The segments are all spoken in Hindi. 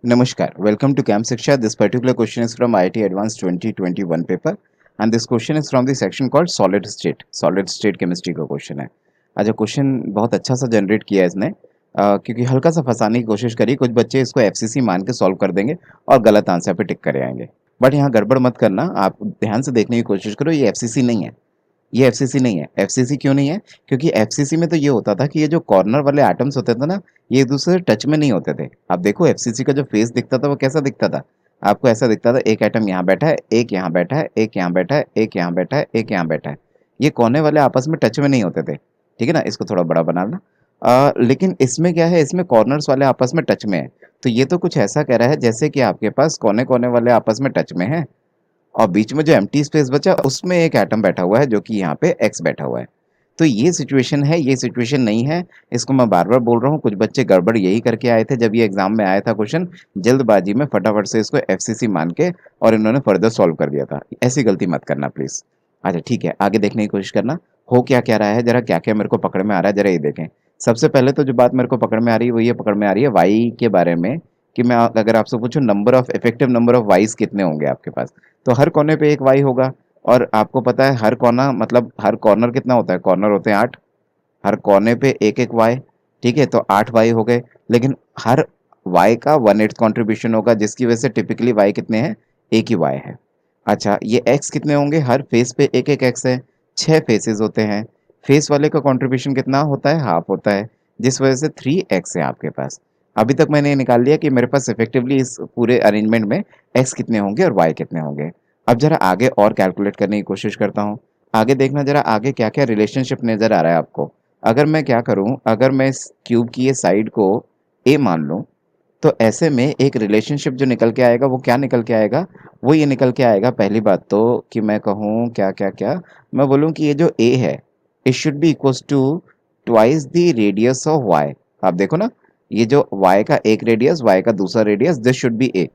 Namaskar. Welcome to Camp Shiksha. This particular question is from IIT Advanced 2021 paper and this question is from the section called solid state. Solid state chemistry का क्वेश्चन है। अच्छा क्वेश्चन बहुत अच्छा सा जनरेट किया है इसने क्योंकि हल्का सा फंसाने की कोशिश करी। कुछ बच्चे इसको एफसीसी मान के सॉल्व कर देंगे और गलत आंसर पे टिक करे आएंगे। बट यहाँ गड़बड़ मत करना, आप ध्यान से देखने की कोशिश करो। ये एफसीसी नहीं है, ये एफसीसी नहीं है। एफसीसी क्यों नहीं है? क्योंकि एफसीसी में तो ये होता था कि ये जो कॉर्नर वाले एटम्स होते थे ना, ये एक दूसरे से टच में नहीं होते थे। आप देखो एफसीसी का जो फेस दिखता था वो कैसा दिखता था? आपको ऐसा दिखता था, एक एटम यहाँ बैठा है, एक यहाँ बैठा है, एक यहाँ बैठा है, एक यहाँ बैठा है, एक यहाँ बैठा है। ये कोने वाले आपस में टच में नहीं होते थे। ठीक है ना, इसको थोड़ा बड़ा बनाना। लेकिन इसमें क्या है, इसमें कॉर्नर्स वाले आपस में टच में है। तो ये तो कुछ ऐसा कह रहा है जैसे कि आपके पास कोने कोने वाले आपस में टच में है और बीच में जो एम्प्टी स्पेस बचा उसमें एक एटम बैठा हुआ है जो कि यहाँ पे एक्स बैठा हुआ है। तो ये सिचुएशन है, ये सिचुएशन नहीं है। इसको मैं बार बार बोल रहा हूँ, कुछ बच्चे गड़बड़ यही करके आए थे जब ये एग्जाम में आया था क्वेश्चन। जल्दबाजी में फटाफट से इसको एफसीसी मान के और इन्होंने फर्दर सॉल्व कर दिया था। ऐसी गलती मत करना प्लीज। अच्छा ठीक है, आगे देखने की कोशिश करना। हो क्या क्या रहा है, जरा क्या क्या मेरे को पकड़ में आ रहा है, जरा ये देखें। सबसे पहले तो जो बात मेरे को पकड़ में आ रही है वो ये पकड़ में आ रही है वाई के बारे में, कि मैं अगर आपसे पूछूं number of effective number of wise कितने होंगे आपके पास, तो हर कोने पे एक वाई होगा। और आपको पता है हर कोना मतलब हर कॉर्नर कितना होता है, कॉर्नर होते हैं 8, हर कोने पे एक एक वाई। ठीक है, तो 8 वाई हो गए। लेकिन हर वाई का 1/8 कॉन्ट्रीब्यूशन होगा, जिसकी वजह से टिपिकली वाई कितने हैं, एक ही वाई है। अच्छा ये एक्स कितने होंगे, हर फेस पे एक एक एक्स है, 6 फेसेस होते हैं। फेस वाले का कॉन्ट्रीब्यूशन कितना होता है, हाफ होता है, जिस वजह से 3x है आपके पास। अभी तक मैंने ये निकाल लिया कि मेरे पास इफेक्टिवली इस पूरे अरेंजमेंट में एक्स कितने होंगे और वाई कितने होंगे। अब जरा आगे और कैलकुलेट करने की कोशिश करता हूँ। आगे देखना जरा आगे क्या क्या रिलेशनशिप नजर आ रहा है आपको। अगर मैं क्या करूं, अगर मैं इस क्यूब की ये साइड को ए मान लूं, तो ऐसे में एक रिलेशनशिप जो निकल के आएगा वो क्या निकल के आएगा, वो ये निकल के आएगा पहली बात तो कि मैं कहूँ क्या क्या क्या, मैं बोलूँ कि ये जो ए है it should be equals to twice the radius of y. आप देखो ना, ये जो वाई का एक रेडियस, वाई का दूसरा रेडियस, दिस शुड बी ए।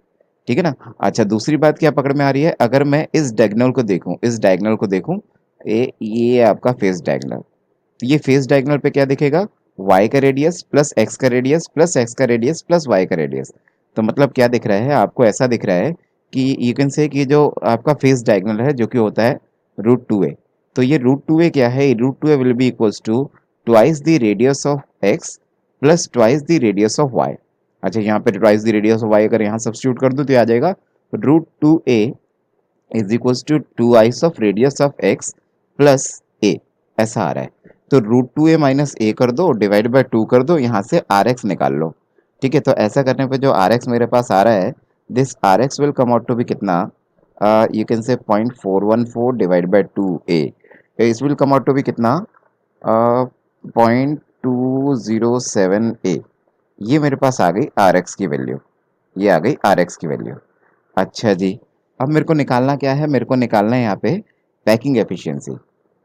ठीक है ना। अच्छा दूसरी बात क्या पकड़ में आ रही है, अगर मैं इस डायगोनल को देखूं, इस डायगोनल को देखूं, ये आपका फेस डायगोनल। तो ये फेस डायगोनल पे क्या दिखेगा, y का रेडियस प्लस x का रेडियस प्लस x का रेडियस प्लस y का रेडियस। तो मतलब क्या दिख रहा है आपको, ऐसा दिख रहा है कि यू कैन से कि जो आपका फेस डायगोनल है जो कि होता है √2a। तो ये √2a क्या है, √2a will be equals to twice the radius of x plus twice the radius of y। अच्छा यहाँ पे twice the radius of y अगर यहाँ सब्स्टिट्यूट कर दूं तो ये आ जाएगा √2a is equals to twice of radius of x plus a। ऐसा आ रहा है। तो √2a माइनस ए कर दो, डिवाइड बाय 2 कर दो, यहाँ से आर एक्स निकाल लो। ठीक है, तो ऐसा करने पे जो आर एक्स मेरे पास आ रहा है, this r x will come out to be कितना, you can say 0.414 divide by 2a। इस will come out to be कितना, 0.207a। ये मेरे पास आ गई आर एक्स की वैल्यू, ये आ गई आर एक्स की वैल्यू। अच्छा जी, अब मेरे को निकालना क्या है, मेरे को निकालना है यहाँ पे पैकिंग एफिशिएंसी।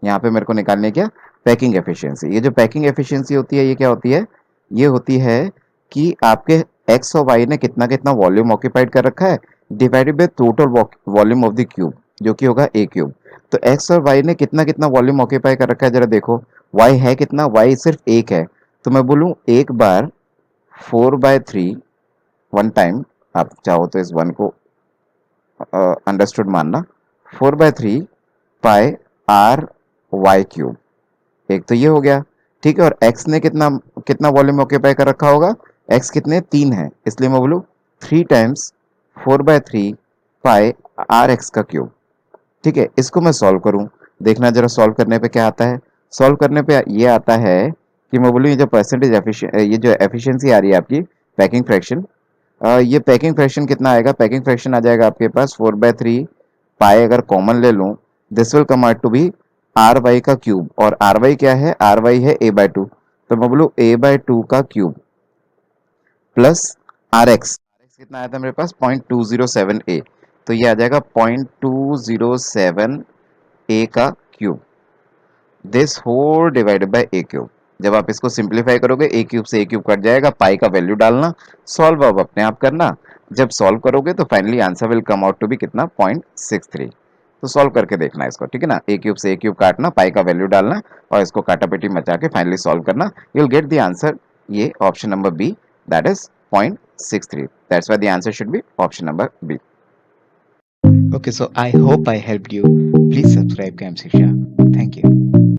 यहाँ पे मेरे को निकालनी है क्या, पैकिंग एफिशिएंसी। ये जो पैकिंग एफिशिएंसी होती है ये क्या होती है, ये होती है कि आपके एक्स और वाई ने कितना कितना वॉल्यूम ऑक्यूपाइड कर रखा है divided by total volume of the cube, जो कि होगा ए क्यूब। तो एक्स और वाई ने कितना कितना वॉल्यूम ऑक्यूपाई कर रखा है जरा देखो। वाई है कितना, वाई सिर्फ एक है। तो मैं बोलूँ एक बार 4/3 वन टाइम, आप चाहो तो इस वन को अंडरस्टूड मानना, 4/3 पाई आर वाई क्यूब। एक तो ये हो गया। ठीक है, और x ने कितना कितना वॉल्यूम ऑक्यूपाई कर रखा होगा, x कितने 3 है, इसलिए मैं बोलूँ 3 टाइम्स 4/3 पाई आर एक्स का क्यूब। ठीक है, इसको मैं सॉल्व करूं, देखना जरा सॉल्व करने पे क्या आता है। सॉल्व करने पे ये आता है कि मैं बोलूँ ये जो परसेंटेज ये जो एफिशिएंसी आ रही है आपकी पैकिंग फ्रैक्शन, ये पैकिंग फ्रैक्शन कितना आएगा, पैकिंग फ्रैक्शन आ जाएगा आपके पास 4/3 पाई, अगर कॉमन ले लूं this will come out to be r y का क्यूब। और आर वाई क्या है, आर वाई है a/2। तो मैं बोलूँ a/2 का क्यूब प्लस आर एक्स, कितना आया था मेरे पास 0.207a। तो ये आ जाएगा 0.207a का cube, this whole divided by a cube. जब आप इसको सिंप्लीफाई करोगे ए क्यूब से ए क्यूब कट जाएगा, पाई का वैल्यू डालना, सॉल्व अब अपने आप करना। जब सॉल्व करोगे तो finally answer will come out to be कितना, 0.63। तो सॉल्व करके देखना इसको, ठीक है ना। ए क्यूब से ए क्यूब काटना, पाई का वैल्यू डालना और इसको काटापेटी मचा के फाइनली सॉल्व करना, you will get the answer, ये option number B, that is 0.63। 6-3. That's why the answer should be option number B. Okay, so I hope I helped you. Please subscribe Camp Shiksha. Thank you.